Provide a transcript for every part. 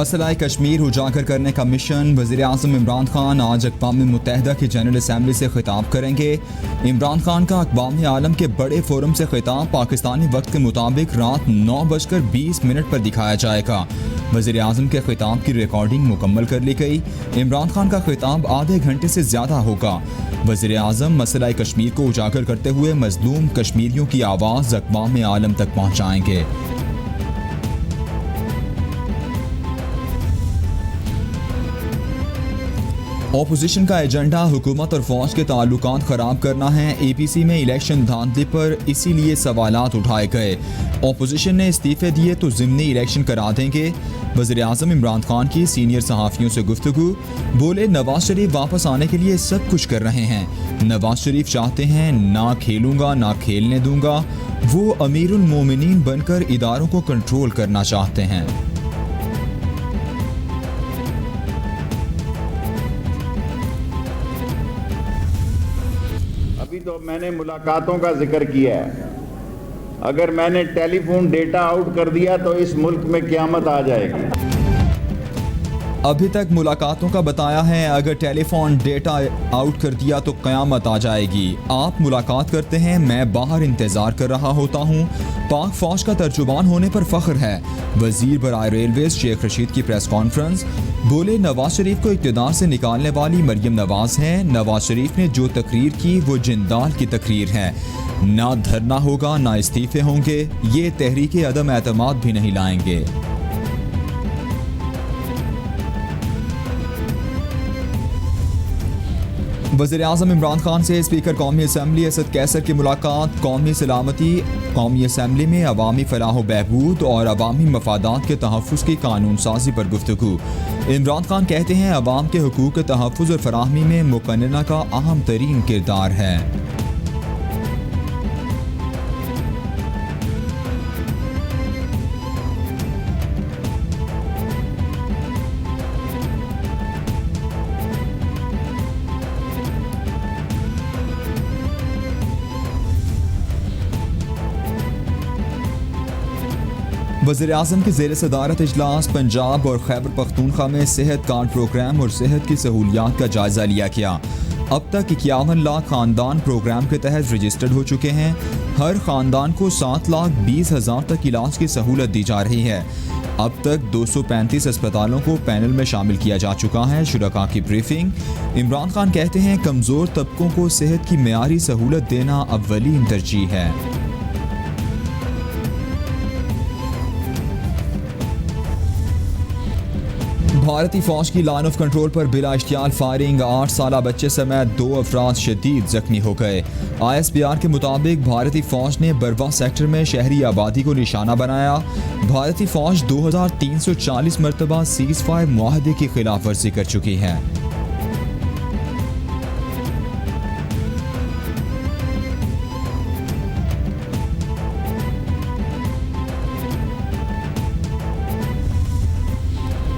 मसला कश्मीर उजागर करने का मिशन। वज़ीर-ए-आज़म इमरान खान आज अक़वाम मुत्तहिदा की जनरल असम्बली से खिताब करेंगे। इमरान खान का अक़वाम आलम के बड़े फोरम से खिताब पाकिस्तानी वक्त के मुताबिक रात 9:20 पर दिखाया जाएगा। वज़ीर-ए-आज़म के खिताब की रिकॉर्डिंग मुकम्मल कर ली गई। इमरान खान का खिताब आधे घंटे से ज़्यादा होगा। वज़ीर-ए-आज़म मसला कश्मीर को उजागर करते हुए मज़लूम कश्मीरियों की आवाज़ अक़वाम आलम तक पहुँचाएंगे। ऑपोजिशन का एजेंडा हुकूमत और फौज के ताल्लुकात ख़राब करना है। APC में इलेक्शन धांधली पर इसीलिए सवालात उठाए गए। ऑपोजिशन ने इस्तीफ़े दिए तो ज़िमनी इलेक्शन करा देंगे। वज़ीर-ए-आज़म इमरान खान की सीनियर सहाफ़ियों से गुफ्तगू। बोले, नवाज शरीफ वापस आने के लिए सब कुछ कर रहे हैं। नवाज शरीफ चाहते हैं ना खेलूँगा ना खेलने दूँगा। वो अमीरुल मोमिनीन बनकर इदारों को कंट्रोल करना चाहते हैं। अभी तो मैंने मुलाकातों का जिक्र किया है। अगर मैंने टेलीफोन डेटा आउट कर दिया तो इस मुल्क में क़यामत आ जाएगी। अभी तक मुलाकातों का बताया है, अगर टेलीफोन डेटा आउट कर दिया तो क़यामत आ जाएगी। आप मुलाकात करते हैं, मैं बाहर इंतज़ार कर रहा होता हूँ। पाक फौज का तर्जुमान होने पर फ़ख्र है। वज़ीर बराए रेलवेज़ शेख रशीद की प्रेस कॉन्फ्रेंस। बोले, नवाज शरीफ को इक़्तिदार से निकालने वाली मरियम नवाज हैं। नवाज शरीफ ने जो तकरीर की वो जिंदाल की तकरीर है। ना धरना होगा ना इस्तीफ़े होंगे। ये तहरीक अदम एतमाद भी नहीं लाएंगे। वज़ीर-ए-आज़म इमरान खान से स्पीकर कौमी असम्बली असद कैसर की मुलाकात। कौमी सलामती कौमी असम्बली में अवामी फलाह व बहबूद और अवामी मफादात के तहफ़्फ़ुज़ की कानून साजी पर गुफ्तगू। इमरान खान कहते हैं, अवाम के हुकूक के तहफ़्फ़ुज़ और फराहमी में मुक़न्नना का अहम तरीन किरदार है। वज़ीर-ए-आज़म की ज़ेर सदारत इजलास। पंजाब और खैबर पख्तूनख्वा में सेहत कार्ड प्रोग्राम और सेहत की सहूलियात का जायज़ा लिया गया। अब तक 51 लाख ख़ानदान प्रोग्राम के तहत रजिस्टर्ड हो चुके हैं। हर ख़ानदान को 7,20,000 तक इलाज की सहूलत दी जा रही है। अब तक 235 अस्पतालों को पैनल में शामिल किया जा चुका है। शुरका की ब्रीफिंग। इमरान खान कहते हैं, कमज़ोर तबकों को सेहत की मेयारी सहूलत देना अव्वलीन तरजीह है। भारतीय फौज की लाइन ऑफ कंट्रोल पर बिला इश्तियाल फायरिंग। 8 साला बच्चे समेत 2 अफराद शदीद जख्मी हो गए। ISPR के मुताबिक भारतीय फौज ने बरवा सेक्टर में शहरी आबादी को निशाना बनाया। भारतीय फौज 2340 मरतबा सीज़ फायर मुआहदे की खिलाफ वर्जी कर चुकी है।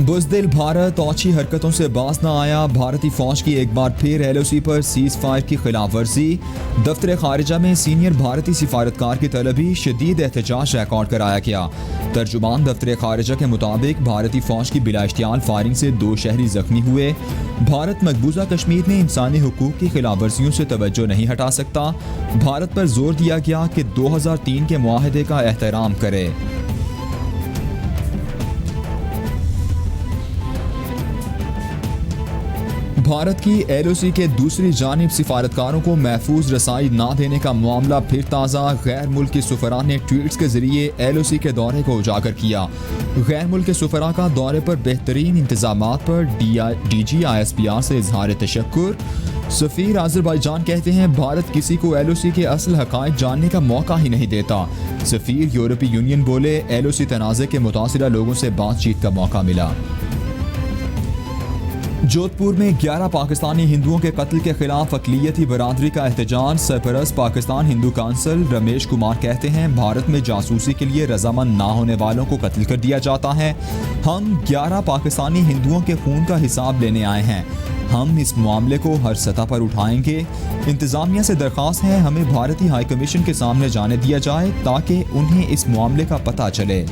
बुज़दिल भारत औछी हरकतों से बाज न आया। भारतीय फौज की एक बार फिर LOC पर सीज़ फायर की खिलाफ वर्जी। दफ्तर खारिजा में सीनियर भारतीय सिफारतकार की तलबी शदीद एहतजाज रिकॉर्ड कराया गया। तर्जुमान दफ्तर खारिजा के मुताबिक भारतीय फौज की बिला इश्तियाल फायरिंग से 2 शहरी जख्मी हुए। भारत मकबूजा कश्मीर में इंसानी हुकूक की खिलाफ वर्जियों से तवज्जो नहीं हटा सकता। भारत पर जोर दिया गया कि 2003 के मुआहदे का एहतराम करे। भारत की LOC के दूसरी जानिब सिफारतकारों को महफूज रसाई ना देने का मामला फिर ताज़ा। गैर मुल्की सुफरा ने ट्वीट्स के जरिए LOC के दौरे को उजागर किया। गैर मुल्की सुफरा का दौरे पर बेहतरीन इंतजामात पर DG ISPR से इजहार तशक्कुर। सफ़ीर आज़रबाईजान कहते हैं, भारत किसी को LOC के असल हक़ाइक़ जानने का मौका ही नहीं देता। सफ़ीर यूरोपीय यूनियन बोले, LOC तनाज़े के मुतासिरा लोगों से बातचीत का मौका मिला। जोधपुर में 11 पाकिस्तानी हिंदुओं के कत्ल के खिलाफ अक़लियती बरादरी का एहतजाज। सरपरस्त पाकिस्तान हिंदू काउंसिल रमेश कुमार कहते हैं, भारत में जासूसी के लिए रजामंद ना होने वालों को कत्ल कर दिया जाता है। हम 11 पाकिस्तानी हिंदुओं के खून का हिसाब लेने आए हैं। हम इस मामले को हर सतह पर उठाएंगे। इंतज़ामिया से दरख्वास्त है, हमें भारतीय हाई कमीशन के सामने जाने दिया जाए ताकि उन्हें इस मामले का पता चले।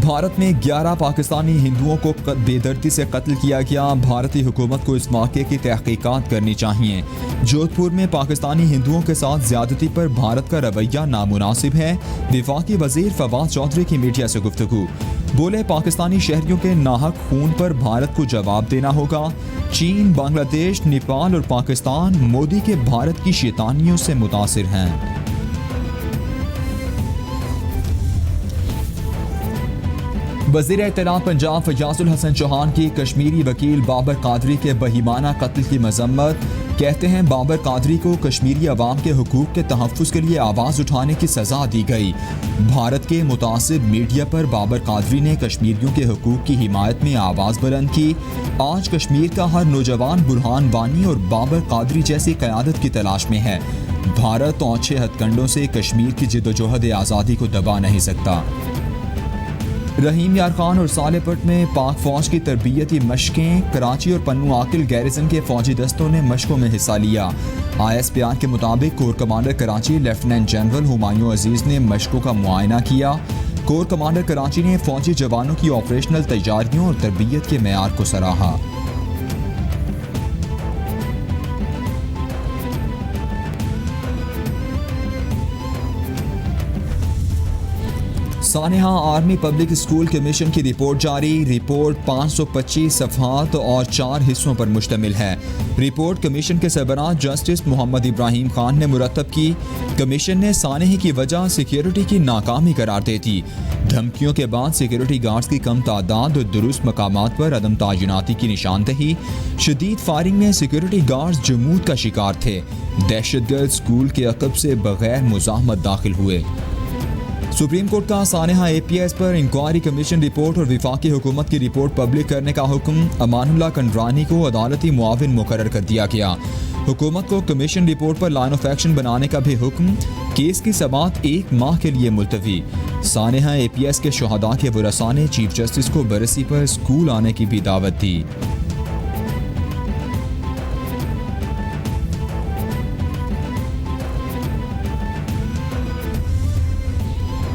भारत में 11 पाकिस्तानी हिंदुओं को बेदर्दी से कत्ल किया गया। भारतीय हुकूमत को इस वाक़े की तहकीकात करनी चाहिए। जोधपुर में पाकिस्तानी हिंदुओं के साथ ज्यादती पर भारत का रवैया नामुनासिब है। वफाकी वजीर फवाद चौधरी की मीडिया से गुफ्तगू। बोले, पाकिस्तानी शहरियों के नाहक खून पर भारत को जवाब देना होगा। चीन, बांग्लादेश, नेपाल और पाकिस्तान मोदी के भारत की शैतानियों से मुतासिर हैं। वज़ीर इत्तलात पंजाब फयाजुल हसन चौहान की कश्मीरी वकील बाबर कादरी के बहीमाना कत्ल की मजम्मत। कहते हैं, बाबर कादरी को कश्मीरी अवाम के हुकूक के तहफ़्फ़ुज़ के लिए आवाज़ उठाने की सज़ा दी गई। भारत के मुतासिब मीडिया पर बाबर कादरी ने कश्मीरियों के हुकूक की हिमायत में आवाज़ बुलंद की। आज कश्मीर का हर नौजवान बुरहान वानी और बाबर कादरी जैसी क़यादत की तलाश में है। भारत औंधे हथकंडों से कश्मीर की जिद्दोजहद आज़ादी को दबा नहीं सकता। रहीम यार खान और सालेपट में पाक फौज की तरबियती मशकें। कराची और पन्नू आकिल गैरिसन के फौजी दस्तों ने मशकों में हिस्सा लिया। IS बयान के मुताबिक corps commander Karachi lieutenant general Humayun Aziz ने मशकों का मुआयना किया। कोर कमांडर कराची ने फौजी जवानों की ऑपरेशनल तैयारियों और तरबियत के मेयार को सराहा। सानेहा आर्मी पब्लिक स्कूल कमीशन की रिपोर्ट जारी। रिपोर्ट 525 सफ़हात और 4 हिस्सों पर मुश्तमिल है। रिपोर्ट कमीशन के सरबराह जस्टिस मोहम्मद इब्राहिम खान ने मुरतब की। कमीशन ने सानेही की वजह सिक्योरिटी की नाकामी करार दे दी। धमकियों के बाद सिक्योरिटी गार्ड्स की कम तादाद और दुरुस्त मकामात पर अदम तायुनाती की निशानदही। शदीद फायरिंग में सिक्योरिटी गार्ड्स जमूद का शिकार थे। दहशतगर्द स्कूल के अकब से बगैर मुज़ाहमत दाखिल हुए। सुप्रीम कोर्ट का सानेहा APS पर इंक्वायरी कमीशन रिपोर्ट और वफाकी हुकूमत की रिपोर्ट पब्लिक करने का हुक्म। अमानुल्लाह कंडरानी को अदालती मुआविन मुकर्रर कर दिया गया। हुकूमत को कमीशन रिपोर्ट पर लाइन ऑफ एक्शन बनाने का भी हुक्म। केस की समाअत 1 माह के लिए मुलतवी। सानेहा APS के शुहदा के वरसा ने चीफ जस्टिस को बरसी पर स्कूल आने की भी दावत दी।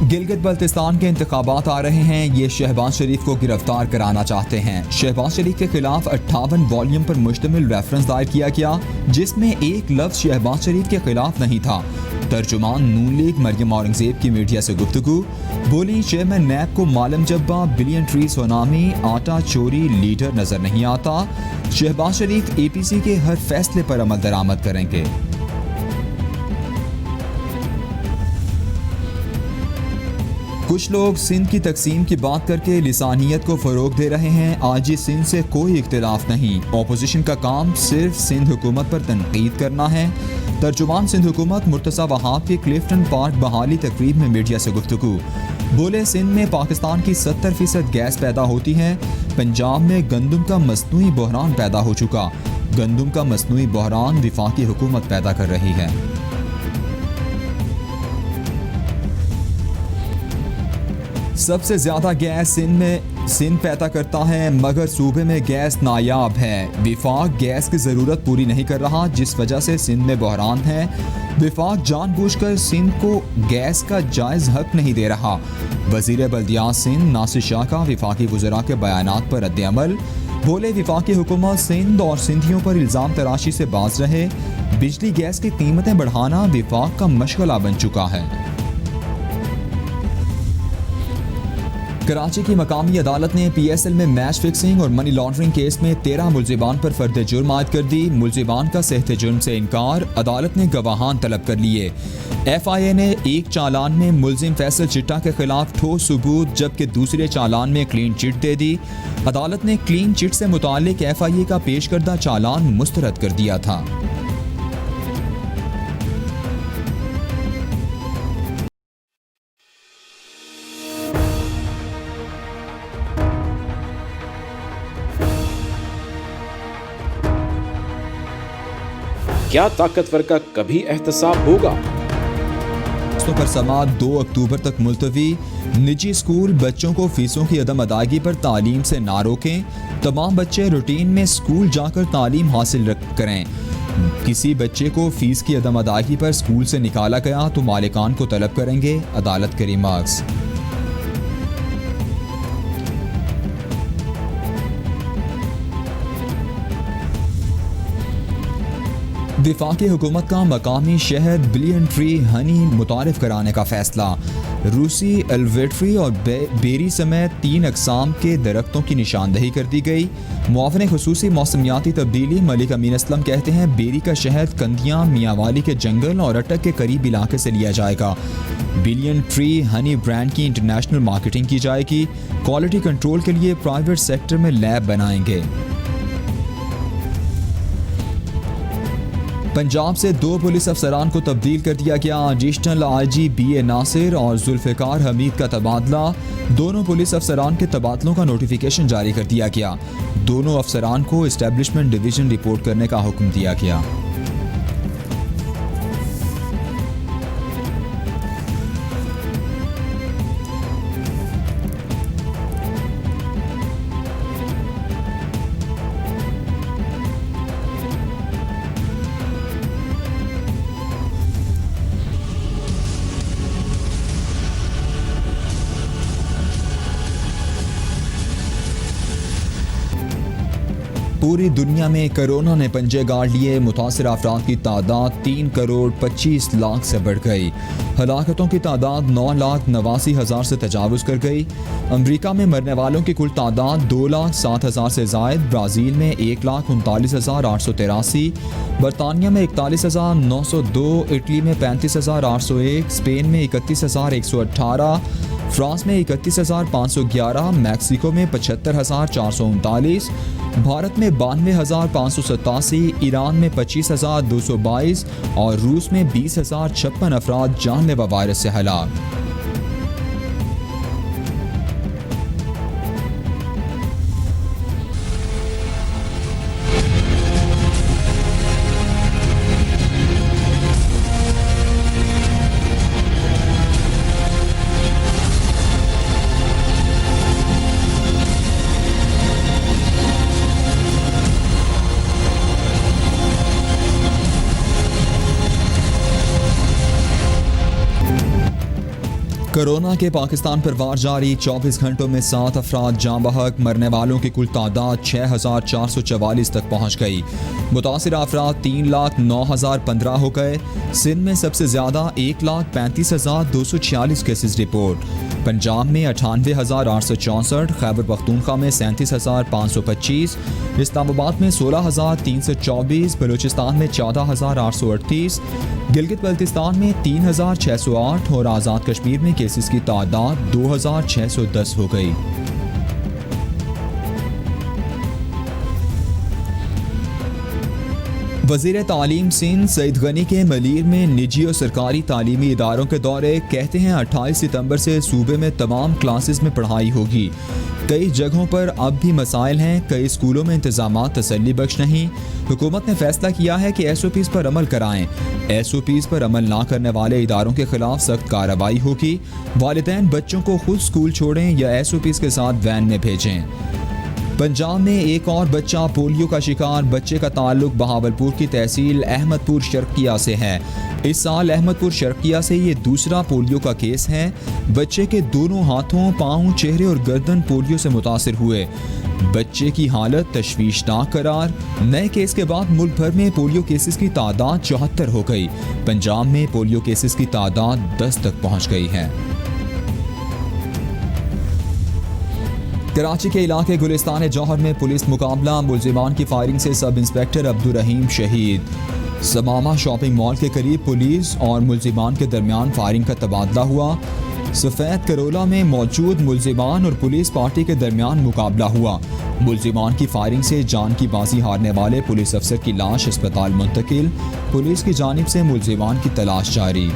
गिलगित बल्तिस्तान के इंतखाबात आ रहे हैं। ये शहबाज शरीफ को गिरफ्तार कराना चाहते हैं। शहबाज शरीफ के खिलाफ 58 वॉल्यूम पर मुश्तमिल रेफरेंस दायर किया गया, जिसमें एक लफ्ज शहबाज शरीफ के खिलाफ नहीं था। तर्जुमान नून लीग मरियम औरंगजेब की मीडिया से गुफ्तगू। बोली, चेयरमैन नैब को मालम जब्बा, बिलियन ट्री सोनामी, आटा चोरी लीडर नजर नहीं आता। शहबाज शरीफ APC के हर फैसले पर अमल दरामद करेंगे। कुछ लोग सिंध की तकसीम की बात करके लिसानियत को फरोग दे रहे हैं। आज ही सिंध से कोई इख्तिलाफ नहीं। ऑपोजिशन का काम सिर्फ सिंध हुकूमत पर तनकीद करना है। तर्जुमान सिंध हुकूमत मुर्तज़ा वहाब की क्लिफ्टन पार्क बहाली तकरीब में मीडिया से गुफ्तगू। बोले, सिंध में पाकिस्तान की 70% गैस पैदा होती है। पंजाब में गंदम का मसनूई बहरान पैदा हो चुका। गंदम का मसनूई बहरान वफाकी हुकूमत पैदा कर रही है। सबसे ज्यादा गैस सिंध पैदा करता है, मगर सूबे में गैस नायाब है। विफाक गैस की जरूरत पूरी नहीं कर रहा, जिस वजह से सिंध में बहरान है। विफाक जानबूझकर सिंध को गैस का जायज हक नहीं दे रहा। वजीर बल्दियात सिंध नासिर शाह का विफाकी वज़रा के बयानात पर रद्द-ए-अमल। बोले, विफाकी हुकूमत सिंध और सिंधियों पर इल्ज़ाम तराशी से बाज रहे। बिजली गैस की कीमतें बढ़ाना विफाक का मशगला बन चुका है। कराची की मकामी अदालत ने PSL में मैच फिक्सिंग और मनी लॉन्ड्रिंग केस में 13 मुल्जिमान पर फर्द जुर्म आयद कर दी। मुल्जिमान का सेहते जुर्म से इनकार। अदालत ने गवाहान तलब कर लिए। FIA ने एक चालान में मुल्जिम फैसल चिट्टा के खिलाफ ठोस सबूत, जबकि दूसरे चालान में क्लीन चिट दे दी। अदालत ने क्लीन चिट से मुतालिक FIA का पेश करदा चालान मुस्तरद कर दिया था। क्या ताकतवर का कभी एहतसाब होगा? पर समाअत 2 अक्टूबर तक मुलतवी। निजी स्कूल बच्चों को फीसों की अदम अदायगी पर तालीम से ना रोकें। तमाम बच्चे रूटीन में स्कूल जाकर तालीम हासिल करें। किसी बच्चे को फीस की अदम अदायगी पर स्कूल से निकाला गया तो मालिकान को तलब करेंगे। अदालत के रिमार्क्स। वफाकी हुकूमत का मकामी शहद बिलियन ट्री हनी मुतारिफ कराने का फैसला। रूसी एल्वेट्री और बेरी समेत 3 अक़साम के दरख्तों की निशानदही कर दी गई। मुआवने खुसूसी मौसमियाती तब्दीली मलिक अमीन असलम कहते हैं बेरी का शहद कंदियाँ मियांवाली के जंगल और अटक के करीब इलाके से लिया जाएगा। बिलियन ट्री हनी ब्रांड की इंटरनेशनल मार्केटिंग की जाएगी। क्वालिटी कंट्रोल के लिए प्राइवेट सेक्टर में लैब बनाएंगे। पंजाब से 2 पुलिस अफसरान को तब्दील कर दिया गया। एडिशनल IG BA नासिर और जुल्फ़िकार हमीद का तबादला। दोनों पुलिस अफसरान के तबादलों का नोटिफिकेशन जारी कर दिया गया। दोनों अफसरान को एस्टेब्लिशमेंट डिवीज़न रिपोर्ट करने का हुक्म दिया गया। पूरी दुनिया में कोरोना ने पंजे गाड़ लिए। मुतासिर अफराद की तादाद 3 करोड़ 25 लाख से बढ़ गई। हलाकतों की तादाद 9,89,000 से तजावुज़ कर गई। अमरीका में मरने वालों की कुल तादाद 2,07,000 से ज़ायद। ब्राज़ील में 1,39,883, बरतानिया में 41,902, इटली में 35,801, स्पेन में 31,118, फ्रांस में 31,511, मैक्सिको में 75,439, भारत में 92,587, ईरान में 25,222 और रूस में 20,056 अफराद जानलेवा वायरस से हलाक। कोरोना के पाकिस्तान पर वार जारी। 24 घंटों में 7 अफराद जाँ बहक। मरने वालों की कुल तादाद 6,444 तक पहुँच गई। मुतासिर अफराद 3,09,015 हो गए। सिंध में सबसे ज़्यादा 1,35,246 केसेस रिपोर्ट। पंजाब में 98,864, खैबर पख्तूनख्वा में 37,525, इस्लामाबाद में 16,324, बलूचिस्तान में 14,838, गिलगित बल्तिस्तान में 3,608 और आज़ाद कश्मीर में केसेस की तादाद 2,610 हो गई। वज़ीर तालीम सिंध सईद गनी के मलीर में निजी और सरकारी तालीमी इदारों के दौरे। कहते हैं 28 सितंबर से सूबे में तमाम क्लासेस में पढ़ाई होगी। कई जगहों पर अब भी मसाइल हैं। कई स्कूलों में इंतजामात तसल्ली बख्श नहीं। हुकूमत ने फैसला किया है कि SOPs पर अमल कराएं। SOPs पर अमल ना करने वाले इदारों के खिलाफ सख्त कार्रवाई होगी। वालिदैन बच्चों को खुद स्कूल छोड़ें या SOPs के साथ वैन में भेजें। पंजाब में एक और बच्चा पोलियो का शिकार। बच्चे का ताल्लुक बहावलपुर की तहसील अहमदपुर शर्किया से है। इस साल अहमदपुर शर्किया से ये दूसरा पोलियो का केस है। बच्चे के दोनों हाथों, पाँव, चेहरे और गर्दन पोलियो से मुतासिर हुए। बच्चे की हालत तशवीशनाक करार। नए केस के बाद मुल्क भर में पोलियो केसेस की तादाद 74 हो गई। पंजाब में पोलियो केसेस की तादाद 10 तक पहुँच गई है। कराची के इलाके गुलिस्तान जौहर में पुलिस मुकाबला। मुलजिमान की फायरिंग से सब इंस्पेक्टर अब्दुल रहीम शहीद। समामा शॉपिंग मॉल के करीब पुलिस और मुलजिमान के दरमियान फायरिंग का तबादला हुआ। सफ़ेद करोला में मौजूद मुलजिमान और पुलिस पार्टी के दरमियान मुकाबला हुआ। मुलजिमान की फायरिंग से जान की बाजी हारने वाले पुलिस अफसर की लाश अस्पताल मुंतकिल। पुलिस की जानिब से मुलजिमान की तलाश जारी।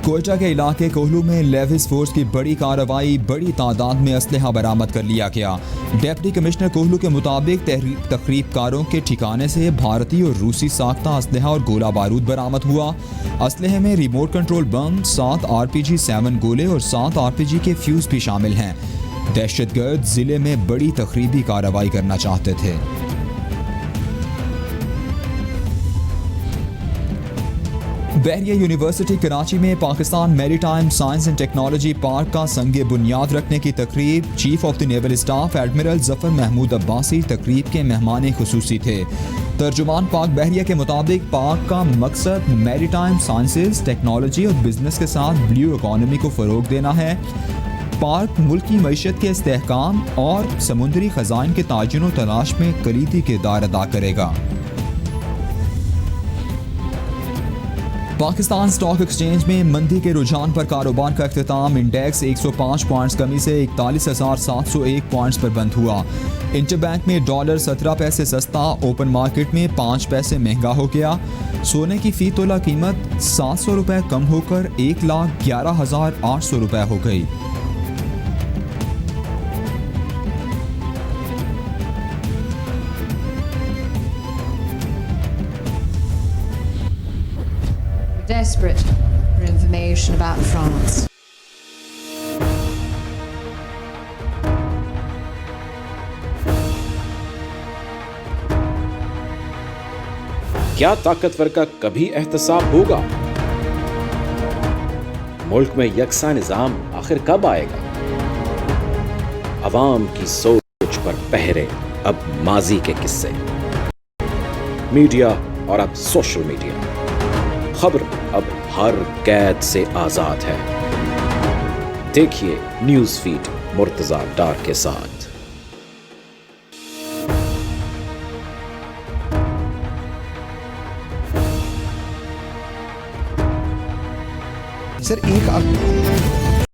कोयटा के इलाके कोहलू में लेविस फोर्स की बड़ी कार्रवाई। बड़ी तादाद में असलहा बरामद कर लिया गया। डिप्टी कमिश्नर कोहलू के मुताबिक तकरीबकारों के ठिकाने से भारतीय और रूसी साख्ता असलहा और गोला बारूद बरामद हुआ। असलहे में रिमोट कंट्रोल बम, 7 RPG-7 गोले और 7 RPG के फ्यूज भी शामिल हैं। दहशतगर्द जिले में बड़ी तखरीबी कार्रवाई करना चाहते थे। बहरिया यूनिवर्सिटी कराची में Pakistan maritime science and technology park का संगे बुनियाद रखने की तकरीब। Chief of the naval staff admiral Zafar Mahmood Abbasi तकरीब के मेहमान खुसूसी थे। तर्जुमान पाक बहरिया के मुताबिक पार्क का मकसद मैरीटाइम साइंसेज, टेक्नोलॉजी और बिजनेस के साथ ब्लू इकॉनमी को फ़रोग देना है। पार्क मुल्क की मईशत के इस्तेहकाम और समुद्री ख़ज़ाइन के ताजुन व तलाश में कलीदी किरदार अदा करेगा। पाकिस्तान स्टॉक एक्सचेंज में मंदी के रुझान पर कारोबार का अख्तिताम। इंडेक्स 105 पॉइंट्स कमी से 41,701 पॉइंट्स पर बंद हुआ। इंटरबैंक में डॉलर 17 पैसे सस्ता, ओपन मार्केट में 5 पैसे महंगा हो गया। सोने की फी तोला कीमत 700 रुपये कम होकर 1,11,800 रुपये हो गई। Desperate for information about France. क्या ताकतवर का कभी एहतसाब होगा? मुल्क में यकसा निजाम आखिर कब आएगा? अवाम की सोच पर पहरे अब माजी के किस्से, मीडिया और अब सोशल मीडिया। खबर अब हर कैद से आजाद है। देखिए न्यूज़ फीड मुर्तजा डार के साथ। सर एक